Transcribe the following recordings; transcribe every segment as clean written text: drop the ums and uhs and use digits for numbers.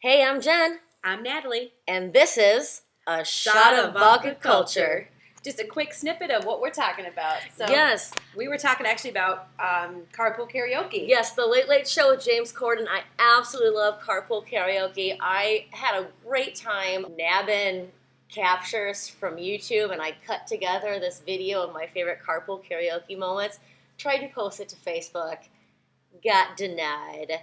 Hey, I'm Jen, I'm Natalie. and this is a shot of vodka culture. Just a quick snippet of what we're talking about. So Yes, we were talking actually about carpool karaoke. yes, the Late Late Show with James Corden. I absolutely love carpool karaoke. I had a great time nabbing captures from YouTube, and I cut together this video of my favorite carpool karaoke moments. Tried to post it to Facebook, got denied.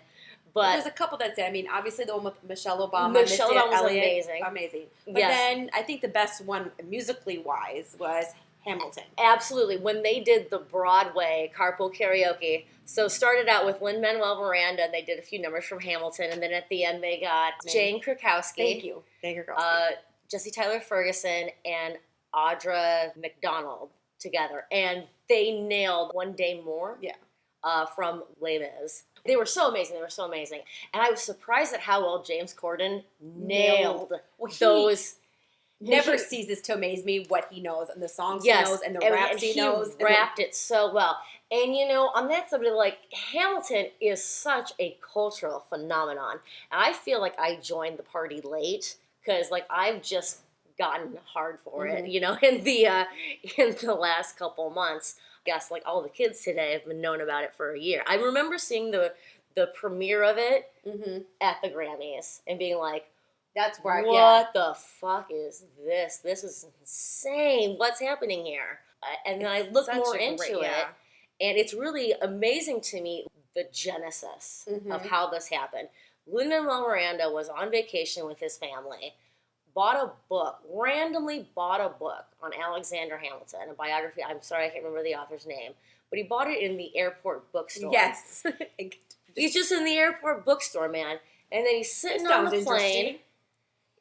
But there's a couple that say, obviously the one with Michelle Obama. Michelle Obama was amazing. Amazing. But then I think the best one, musically wise, was Hamilton. Absolutely. When they did the Broadway carpool karaoke, so started out with Lin-Manuel Miranda, and they did a few numbers from Hamilton, and then at the end they got Jane Krakowski. Thank you. Jane Krakowski. Jesse Tyler Ferguson, and Audra McDonald together. And they nailed One Day More from Les Mis. They were so amazing. And I was surprised at how well James Corden nailed those. Never ceases to amaze me what he knows and the songs he knows and the raps he knows. He rapped it so well. And on that subject, Hamilton is such a cultural phenomenon. And I feel like I joined the party late because I've just gotten hard for it, in the last couple months. Guess all the kids today have been knowing about it for a year. I remember seeing the premiere of it at the Grammys and being like, "That's right. What the fuck is this? This is insane. What's happening here?" And then I looked more into it, and it's really amazing to me the genesis of how this happened. Lin-Manuel Miranda was on vacation with his family. Randomly bought a book on Alexander Hamilton, a biography. I'm sorry, I can't remember the author's name, but he bought it in the airport bookstore. Yes. He's just in the airport bookstore, man. And then he's sitting on the plane.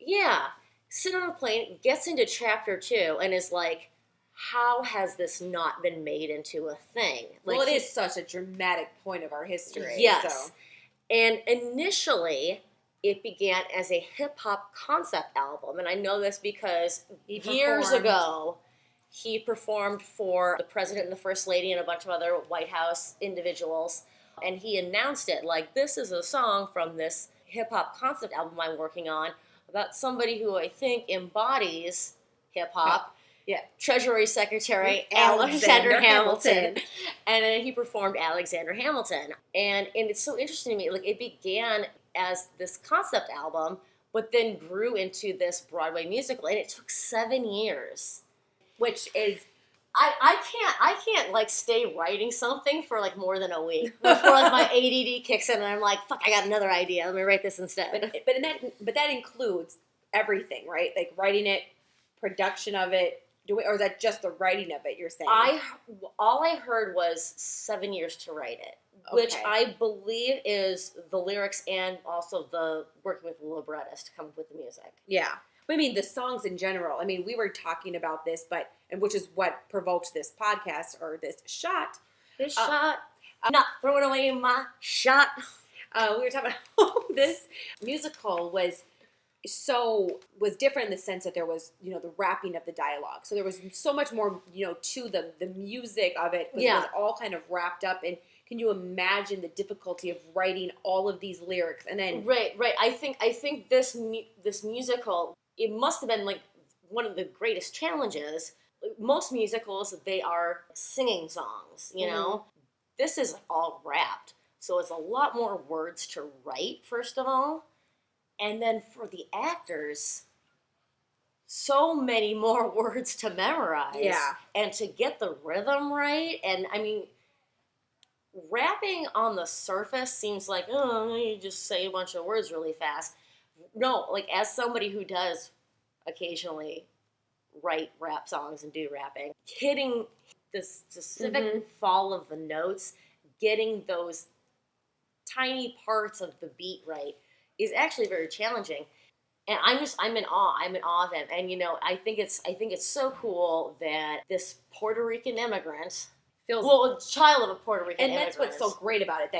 Yeah. Sitting on the plane, gets into chapter 2, and is like, how has this not been made into a thing? Well, it is such a dramatic point of our history. Yes. So. And initially, it began as a hip-hop concept album. And I know this because years ago, he performed for the president and the first lady and a bunch of other White House individuals. And he announced it this is a song from this hip-hop concept album I'm working on about somebody who I think embodies hip-hop. Yeah. Treasury Secretary Alexander Hamilton. And then he performed Alexander Hamilton. And it's so interesting to me. It began as this concept album, but then grew into this Broadway musical, and it took 7 years, which is I can't stay writing something for more than a week before my ADD kicks in, and I'm like, fuck, I got another idea. Let me write this instead. But that includes everything, right? Writing it, production of it, or is that just the writing of it? You're saying all I heard was 7 years to write it. Okay. Which I believe is the lyrics and also the working with the librettist to come up with the music. Yeah. The songs in general. We were talking about this, and which is what provoked this podcast or this shot. This shot. I'm not throwing away my shot. We were talking about this musical was different in the sense that there was, the rapping of the dialogue. So there was so much more, to the music of it. It was all kind of wrapped up in. Can you imagine the difficulty of writing all of these lyrics and then right? I think this musical, it must have been one of the greatest challenges. Most musicals, they are singing songs, you know. This is all rapped, so it's a lot more words to write first of all, and then for the actors, so many more words to memorize. Yeah, and to get the rhythm right, and rapping on the surface seems like, you just say a bunch of words really fast. No, as somebody who does occasionally write rap songs and do rapping, hitting the specific fall of the notes, getting those tiny parts of the beat right is actually very challenging. And I'm in awe. I'm in awe of him. And I think it's so cool that this Puerto Rican immigrant, a child of a Puerto Rican immigrant. And that's what's so great about it,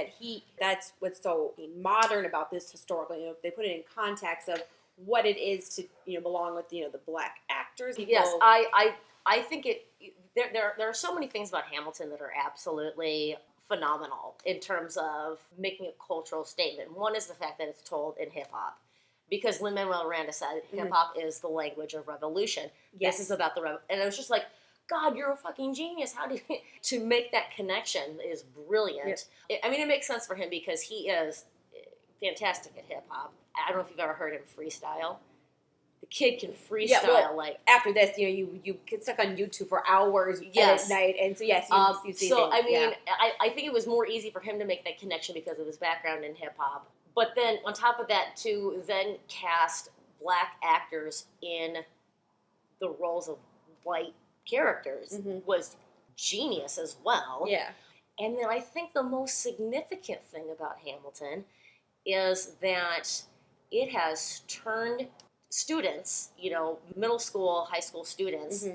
that's what's so modern about this historically. They put it in context of what it is to, belong with, the black actors. Yes, I think there are so many things about Hamilton that are absolutely phenomenal in terms of making a cultural statement. One is the fact that it's told in hip-hop. because Lin-Manuel Miranda said hip hop is the language of revolution. Yes. This is about and I was just like, God, you're a fucking genius. How did to make that connection is brilliant. Yeah. It makes sense for him because he is fantastic at hip hop. I don't know if you've ever heard him freestyle. The kid can freestyle like after this, you get stuck on YouTube for hours at night, and so yes, you see so things. I mean, I think it was more easy for him to make that connection because of his background in hip hop. But then on top of that, to then cast black actors in the roles of white characters was genius as well. Yeah. And then I think the most significant thing about Hamilton is that it has turned students, middle school, high school students,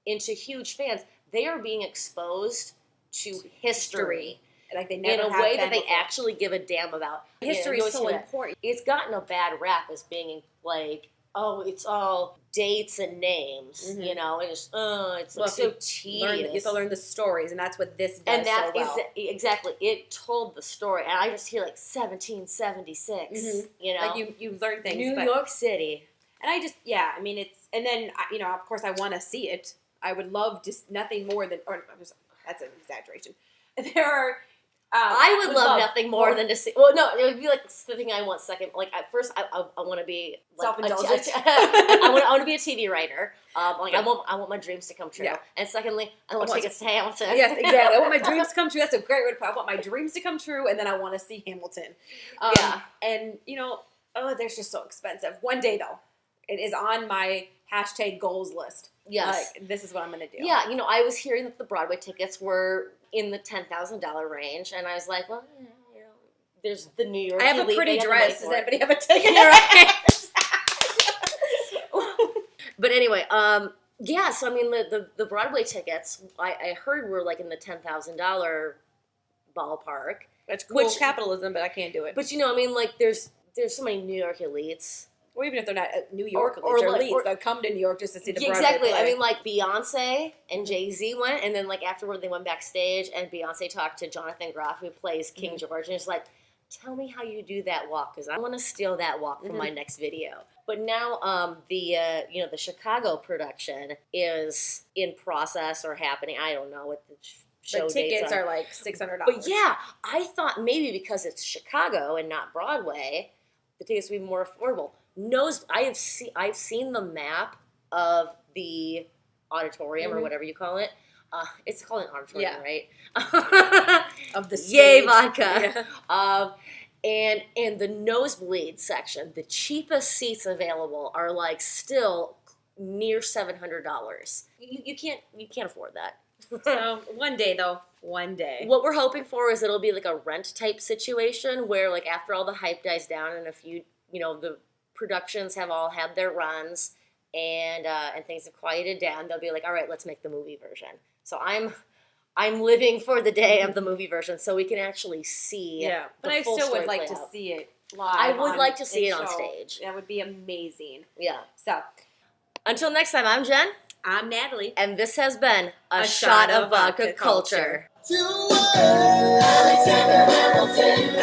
into huge fans. They are being exposed to history. Like they never in a have way that been they before. actually give a damn about. History is so important. It's gotten a bad rap as being like, oh, it's all dates and names, and it's like so tedious. You have to learn the stories, and that's what this does and that's so well. Exactly. It told the story, and I just hear like 1776. Like you learn things. New York City, and I just I mean it's, and then of course I want to see it. I would love just nothing more than, that's an exaggeration. There are. I would love nothing more than to see. Well, no, it would be like the thing I want second. Like at first, I want to be like, self-indulgent. I want to be a TV writer. I want my dreams to come true. Yeah. And secondly, I want tickets to Hamilton. Yes, exactly. I want my dreams to come true. That's a great way to put it. I want my dreams to come true, and then I want to see Hamilton. And they're just so expensive. One day though, it is on my #goals list. Yes, like, this is what I'm going to do. Yeah, I was hearing that the Broadway tickets were in the $10,000 range, and I was like, well, there's the New York. I have a pretty dress. Does anybody have a ticket? Right. But anyway, so I mean, the Broadway tickets I heard were like in the $10,000 ballpark. That's cool capitalism, but I can't do it. But I mean, like there's so many New York elites. Or even if they're not New York elites that come to New York just to see the Broadway exactly. play. I mean, like Beyonce and Jay-Z went, and then like afterward they went backstage, and Beyonce talked to Jonathan Groff, who plays King George, and he's like, "Tell me how you do that walk, because I want to steal that walk for my next video." But now, the Chicago production is in process or happening. I don't know what the show the tickets dates are like $600. But yeah, I thought maybe because it's Chicago and not Broadway, the tickets would be more affordable. I've seen the map of the auditorium or whatever you call it. It's called an auditorium, right? Of the stage. Yay, vodka. Yeah. And the nosebleed section, the cheapest seats available are like still near $700. You can't afford that. So one day though, what we're hoping for is it'll be like a rent type situation where like after all the hype dies down and a few the productions have all had their runs and things have quieted down, they'll be like, all right, let's make the movie version. So I'm living for the day of the movie version so we can actually see. Yeah, but I still would like to see it live. I would like to see it on stage. That would be amazing. Yeah. So until next time, I'm Jen. I'm Natalie. And this has been a shot of vodka culture. Alexander Hamilton.